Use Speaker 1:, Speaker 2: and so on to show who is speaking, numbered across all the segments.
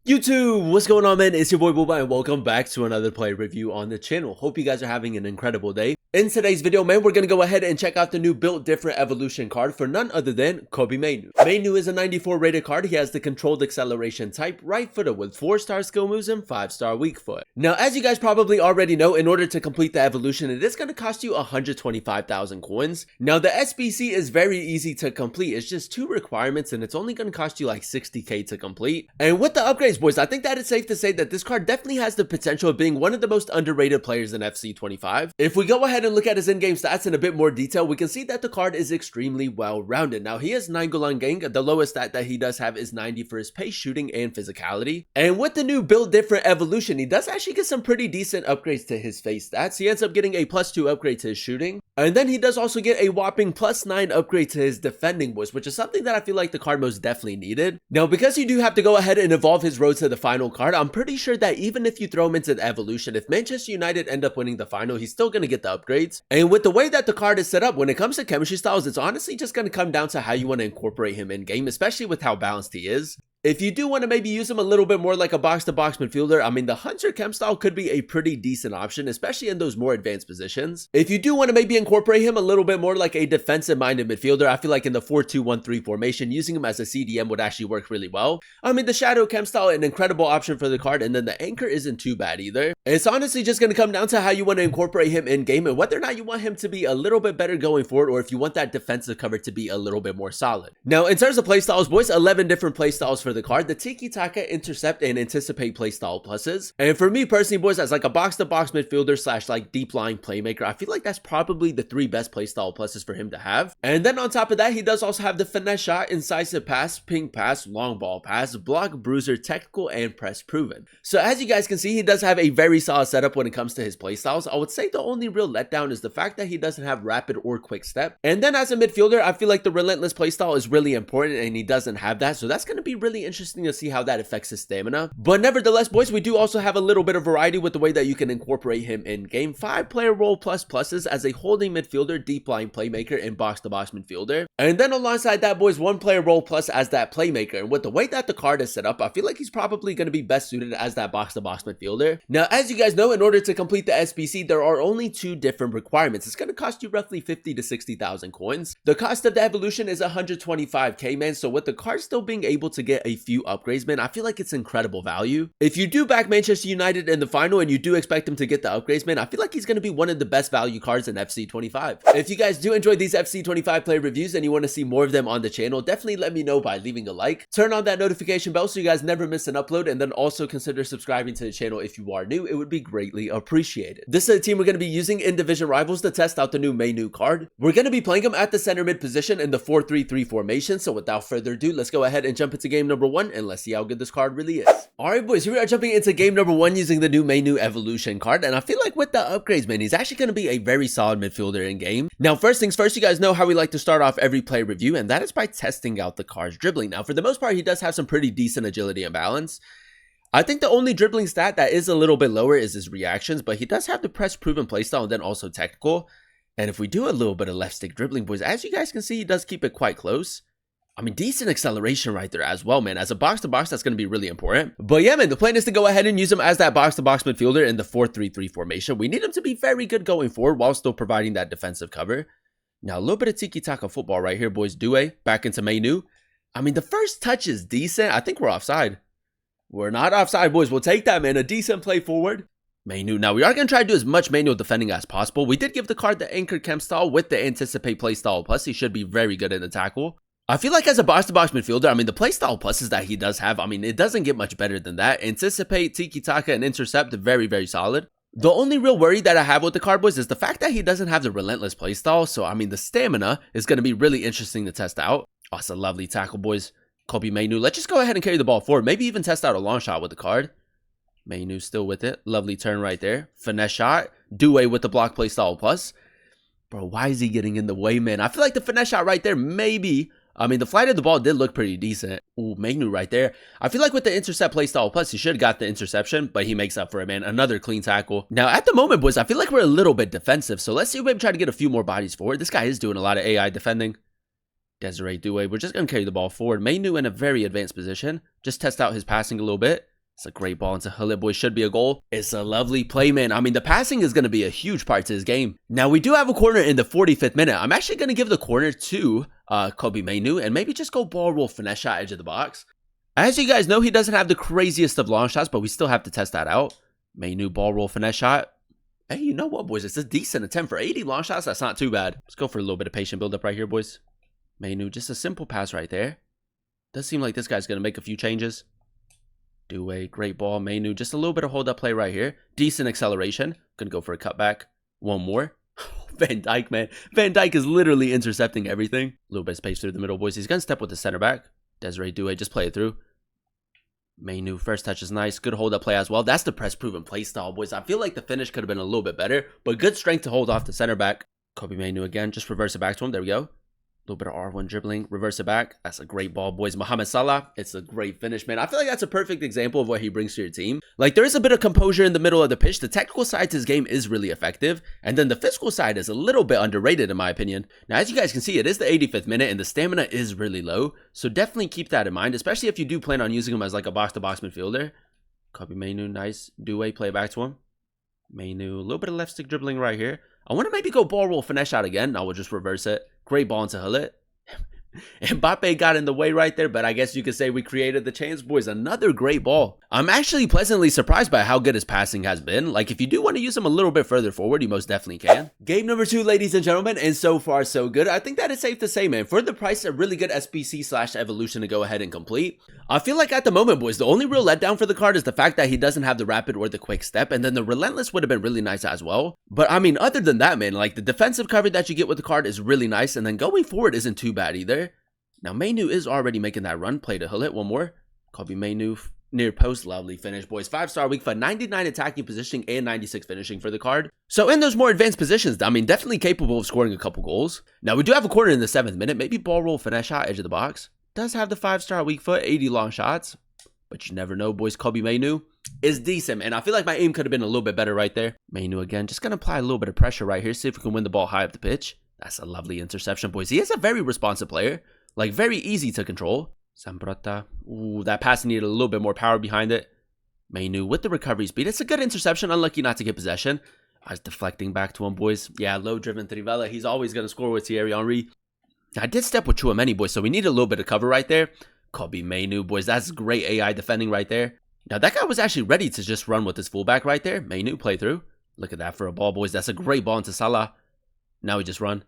Speaker 1: YouTube, what's going on, man? It's your boy Booba and welcome back to another play review on the channel. Hope you guys are having an incredible day. In today's video, man, we're gonna go ahead and check out the new Built Different Evolution card for none other than Kobbie Mainoo. Mainoo is a 94 rated card. He has the controlled acceleration type, right footer with 4-star skill moves and 5-star weak foot. Now, as you guys probably already know, in order to complete the evolution, it is gonna cost you 125,000 coins. Now, the SBC is very easy to complete. It's just 2 requirements and it's only gonna cost you like 60k to complete. And with the upgrades, boys, I think that it's safe to say that this card definitely has the potential of being one of the most underrated players in FC25. If we go ahead and look at his in-game stats in a bit more detail, we can see that the card is extremely well-rounded. Now, he has 9 goal on gang. The lowest stat that he does have is 90 for his pace, shooting, and physicality. And with the new Built Different Evolution, he does actually get some pretty decent upgrades to his face stats. He ends up getting a +2 upgrade to his shooting. And then he does also get a whopping +9 upgrade to his defending, boys, which is something that I feel like the card most definitely needed. Now, because you do have to go ahead and evolve his road to the final card, I'm pretty sure that even if you throw him into the evolution, if Manchester United end up winning the final, he's still going to get the upgrades. And with the way that the card is set up, when it comes to chemistry styles, it's honestly just going to come down to how you want to incorporate him in game, especially with how balanced he is. If you do want to maybe use him a little bit more like a box-to-box midfielder, I mean, the Hunter chem style could be a pretty decent option, especially in those more advanced positions. If you do want to maybe incorporate him a little bit more like a defensive-minded midfielder, I feel like in the 4-2-1-3 formation, using him as a CDM would actually work really well. I mean, the Shadow chem style, an incredible option for the card, and then the Anchor isn't too bad either. It's honestly just going to come down to how you want to incorporate him in-game and whether or not you want him to be a little bit better going forward, or if you want that defensive cover to be a little bit more solid. Now, in terms of playstyles, boys, 11 different playstyles for the card. The Tiki-Taka, Intercept, and Anticipate playstyle pluses. And for me personally, boys, as like a box-to-box midfielder slash like deep-lying playmaker, I feel like that's probably the 3 best playstyle pluses for him to have. And then on top of that, he does also have the Finesse Shot, Incisive Pass, Ping Pass, Long Ball Pass, Block, Bruiser, Technical, and Press Proven. So as you guys can see, he does have a very solid setup when it comes to his playstyles. I would say the only real letdown is the fact that he doesn't have Rapid or Quick Step. And then as a midfielder, I feel like the Relentless playstyle is really important and he doesn't have that. So that's going to be really interesting to see how that affects his stamina. But nevertheless, boys, we do also have a little bit of variety with the way that you can incorporate him in game. 5-player role pluses as a holding midfielder, deep line playmaker, and box-to-box midfielder. And then alongside that, boys, 1-player role plus as that playmaker. And with the way that the card is set up, I feel like he's probably going to be best suited as that box-to-box midfielder. Now, as you guys know, in order to complete the SBC, there are only 2 different requirements. It's going to cost you roughly 50 to 60,000 coins. The cost of the evolution is 125k, man. So with the card still being able to get a few upgrades, man, I feel like it's incredible value. If you do back Manchester United in the final and you do expect him to get the upgrades, man, I feel like he's going to be one of the best value cards in FC25. If you guys do enjoy these FC25 play reviews and you want to see more of them on the channel, definitely let me know by leaving a like. Turn on that notification bell so you guys never miss an upload, and then also consider subscribing to the channel if you are new. It would be greatly appreciated. This is a team we're going to be using in Division Rivals to test out the new Mainoo card. We're going to be playing him at the center mid position in the 4-3-3 formation. So without further ado, let's go ahead and jump into game number 1 and let's see how good this card really is. Alright, boys, here we are jumping into game number 1 using the new Mainoo Evolution card, and I feel like with the upgrades, man, he's actually going to be a very solid midfielder in game. Now, first things first, you guys know how we like to start off every play review, and that is by testing out the card's dribbling. Now, for the most part, he does have some pretty decent agility and balance. I think the only dribbling stat that is a little bit lower is his reactions, but he does have the press proven playstyle and then also technical. And if we do a little bit of left stick dribbling, boys, as you guys can see, he does keep it quite close. I mean, decent acceleration right there as well, man. As a box-to-box, that's going to be really important. But yeah, man, the plan is to go ahead and use him as that box-to-box midfielder in the 4-3-3 formation. We need him to be very good going forward while still providing that defensive cover. Now, a little bit of tiki-taka football right here, boys. Due back into Mainoo. I mean, the first touch is decent. I think we're offside. We're not offside, boys. We'll take that, man. A decent play forward. Mainoo. Now, we are going to try to do as much manual defending as possible. We did give the card the Anchor chem style with the Anticipate playstyle plus. He should be very good in the tackle. I feel like as a box-to-box midfielder, I mean, the playstyle pluses that he does have, I mean, it doesn't get much better than that. Anticipate, Tiki-Taka, and Intercept, very, very solid. The only real worry that I have with the card, boys, is the fact that he doesn't have the Relentless playstyle. So, I mean, the stamina is going to be really interesting to test out. Oh, it's a lovely tackle, boys. Kobbie Mainoo. Let's just go ahead and carry the ball forward. Maybe even test out a long shot with the card. Mainoo still with it. Lovely turn right there. Finesse shot. Due with the block playstyle plus. Bro, why is he getting in the way, man? I feel like the finesse shot right there, maybe. I mean, the flight of the ball did look pretty decent. Ooh, Mainoo right there. I feel like with the intercept playstyle plus, he should have got the interception, but he makes up for it, man. Another clean tackle. Now, at the moment, boys, I feel like we're a little bit defensive, so let's see if we maybe try to get a few more bodies forward. This guy is doing a lot of AI defending. Desiree Douay. We're just going to carry the ball forward. Mainoo in a very advanced position. Just test out his passing a little bit. It's a great ball into Hullet, boys. Should be a goal. It's a lovely play, man. I mean, the passing is going to be a huge part to his game. Now, we do have a corner in the 45th minute. I'm actually going to give the corner to Kobbie Mainoo and maybe just go ball roll finesse shot edge of the box. As you guys know, he doesn't have the craziest of long shots, but we still have to test that out. Mainoo ball roll finesse shot. Hey, you know what, boys? It's a decent attempt for 80 long shots. That's not too bad. Let's go for a little bit of patient build-up right here, boys. Mainoo, just a simple pass right there. Does seem like this guy's going to make a few changes. Do a great ball, Mainoo. Just a little bit of hold-up play right here. Decent acceleration. Gonna go for a cutback. One more. Van Dijk, man. Van Dijk is literally intercepting everything. A little bit of space through the middle, boys. He's gonna step with the center back. Desiree Doué, just play it through. Mainoo, first touch is nice. Good hold-up play as well. That's the press-proven play style, boys. I feel like the finish could have been a little bit better, but good strength to hold off the center back. Kobbie Mainoo again. Just reverse it back to him. There we go. A little bit of R1 dribbling, reverse it back. That's a great ball, boys. Mohamed Salah, it's a great finish, man. I feel like that's a perfect example of what he brings to your team. Like, there is a bit of composure in the middle of the pitch. The technical side to his game is really effective, and then the physical side is a little bit underrated, in my opinion. Now, as you guys can see, it is the 85th minute, and the stamina is really low, so definitely keep that in mind, especially if you do plan on using him as like a box-to-box midfielder. Kobbie Mainoo, nice. Doué, play back to him. Mainoo, a little bit of left stick dribbling right here. I want to maybe go ball roll finesse shot again. Now we'll just reverse it. Great ball into Hullet. Mbappe got in the way right there, but I guess you could say we created the chance, boys. Another great ball. I'm actually pleasantly surprised by how good his passing has been. Like, if you do want to use him a little bit further forward, you most definitely can. Game number 2, ladies and gentlemen, and so far so good. I think that it's safe to say, man, for the price, a really good SBC/evolution to go ahead and complete. I feel like at the moment, boys, the only real letdown for the card is the fact that he doesn't have the rapid or the quick step, and then the relentless would have been really nice as well. But I mean, other than that, man, like, the defensive cover that you get with the card is really nice, and then going forward isn't too bad either. Now, Mainoo is already making that run. Play to Hullet. One more. Kobbie Mainoo near post. Lovely finish, boys. 5-star weak foot, 99 attacking positioning, and 96 finishing for the card. So in those more advanced positions, I mean, definitely capable of scoring a couple goals. Now, we do have a corner in the 7th minute. Mainoo ball roll, finesse shot, edge of the box. Does have the 5-star weak foot, 80 long shots. But you never know, boys. Kobbie Mainoo is decent, and I feel like my aim could have been a little bit better right there. Mainoo again. Just going to apply a little bit of pressure right here. See if we can win the ball high up the pitch. That's a lovely interception, boys. He is a very responsive player. Like, very easy to control. Zambrota. Ooh, that pass needed a little bit more power behind it. Mainoo with the recovery speed. It's a good interception. Unlucky not to get possession. I was deflecting back to him, boys. Yeah, low-driven Trivela. He's always going to score with Thierry Henry. I did step with Chouameni, boys, so we need a little bit of cover right there. Kobbie Mainoo, boys. That's great AI defending right there. Now, that guy was actually ready to just run with his fullback right there. Mainoo play through. Look at that for a ball, boys. That's a great ball into Salah. Now we just run.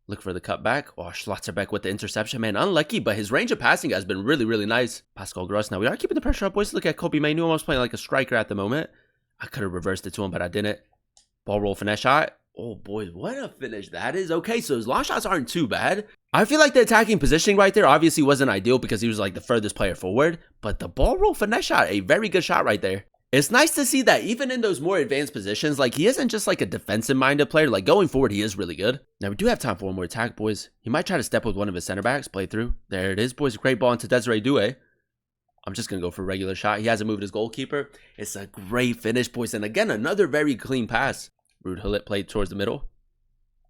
Speaker 1: Look for the cutback. Oh, Schlotterbeck with the interception, man. Unlucky, but his range of passing has been really, really nice. Pascal Gross. Now, we are keeping the pressure up, boys. Look at Kobbie Mainoo almost playing like a striker at the moment. I could have reversed it to him, but I didn't. Ball roll, finesse shot. Oh, boys, what a finish that is. Okay, so his long shots aren't too bad. I feel like the attacking positioning right there obviously wasn't ideal because he was like the furthest player forward. But the ball roll, finesse shot, a very good shot right there. It's nice to see that even in those more advanced positions, like, he isn't just like a defensive-minded player. Like, going forward, he is really good. Now, we do have time for one more attack, boys. He might try to step with one of his center backs. Play through. There it is, boys. Great ball into Desiree Doué. I'm just going to go for a regular shot. He hasn't moved his goalkeeper. It's a great finish, boys. And again, another very clean pass. Ruud Hullet played towards the middle.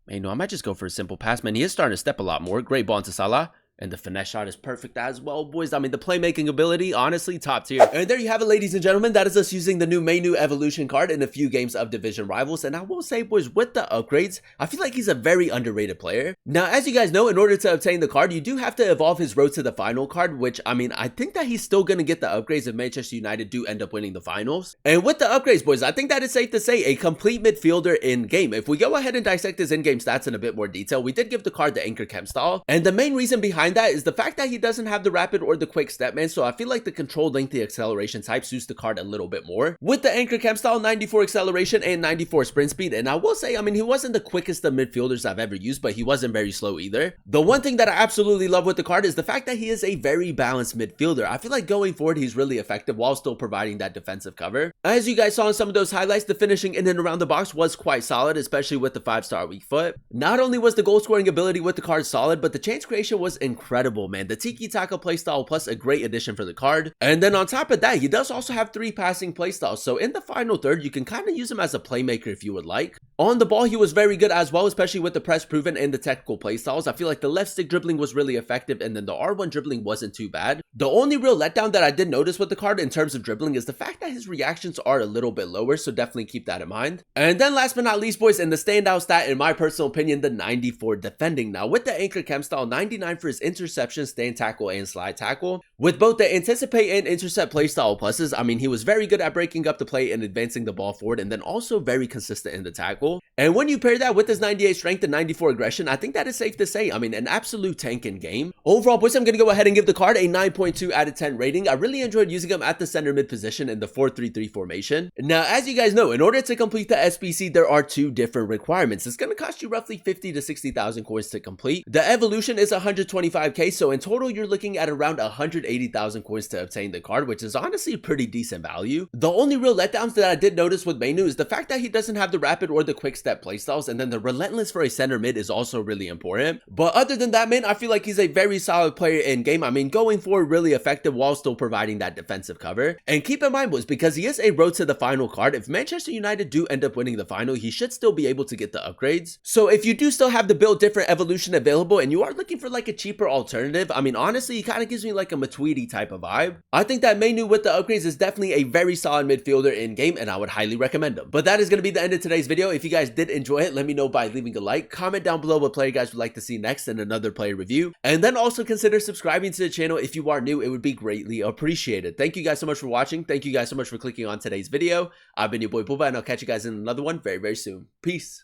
Speaker 1: Mainoo, I might just go for a simple pass, man. He is starting to step a lot more. Great ball into Salah. And the finesse shot is perfect as well, boys. I mean, the playmaking ability, honestly, top tier. And there you have it, ladies and gentlemen. That is us using the new Mainoo Evolution card in a few games of Division Rivals. And I will say, boys, with the upgrades, I feel like he's a very underrated player. Now, as you guys know, in order to obtain the card, you do have to evolve his Road to the Final card, which, I mean, I think that he's still going to get the upgrades if Manchester United do end up winning the finals. And with the upgrades, boys, I think that it's safe to say a complete midfielder in-game. If we go ahead and dissect his in-game stats in a bit more detail, we did give the card the Anchor Chem style. And the main reason behind that is the fact that he doesn't have the rapid or the quick step, man, so I feel like the controlled lengthy acceleration type suits the card a little bit more. With the Anchor Chem style, 94 acceleration and 94 sprint speed, and I will say, I mean, he wasn't the quickest of midfielders I've ever used, but he wasn't very slow either. The one thing that I absolutely love with the card is the fact that he is a very balanced midfielder. I feel like going forward, he's really effective while still providing that defensive cover. As you guys saw in some of those highlights, the finishing in and around the box was quite solid, especially with the 5-star weak foot. Not only was the goal scoring ability with the card solid, but the chance creation was incredible, man. The tiki-taka playstyle plus a great addition for the card. And then on top of that, he does also have 3 passing playstyles. So in the final third, you can kind of use him as a playmaker if you would like. On the ball, he was very good as well, especially with the press proven and the technical playstyles. I feel like the left stick dribbling was really effective, and then the R1 dribbling wasn't too bad. The only real letdown that I did notice with the card in terms of dribbling is the fact that his reactions are a little bit lower, so definitely keep that in mind. And then last but not least, boys, in the standout stat, in my personal opinion, the 94 defending. Now, with the anchor chem style, 99 for his interception, stand tackle, and slide tackle. With both the anticipate and intercept playstyle pluses, I mean, he was very good at breaking up the play and advancing the ball forward, and then also very consistent in the tackle. And when you pair that with his 98 strength and 94 aggression, I think that is safe to say, I mean, an absolute tank in game. Overall, boys, I'm going to go ahead and give the card a 9.2 out of 10 rating. I really enjoyed using him at the center mid position in the 4-3-3 formation. Now, as you guys know, in order to complete the SBC, there are two different requirements. It's going to cost you roughly 50 to 60,000 coins to complete. The evolution is 125k, so in total, you're looking at around 180,000 coins to obtain the card, which is honestly pretty decent value. The only real letdowns that I did notice with Mainoo is the fact that he doesn't have the rapid or the quick step playstyles, and then the relentless for a center mid is also really important. But other than that, man, I feel like he's a very solid player in game. I mean, going forward, really effective while still providing that defensive cover. And keep in mind, boys, because he is a road to the final card, if Manchester United do end up winning the final, he should still be able to get the upgrades. So if you do still have the Built Different Evolution available and you are looking for like a cheaper alternative, I mean, honestly, he kind of gives me like a Matuidi type of vibe. I think that Mainoo with the upgrades is definitely a very solid midfielder in game, and I would highly recommend him. But that is going to be the end of today's video. If you guys did enjoy it, let me know by leaving a like, comment down below what player you guys would like to see next in another player review, and then also consider subscribing to the channel if you are new. It would be greatly appreciated. Thank you guys so much for watching. Thank you guys so much for clicking on today's video. I've been your boy Booba, and I'll catch you guys in another one very, very soon. Peace.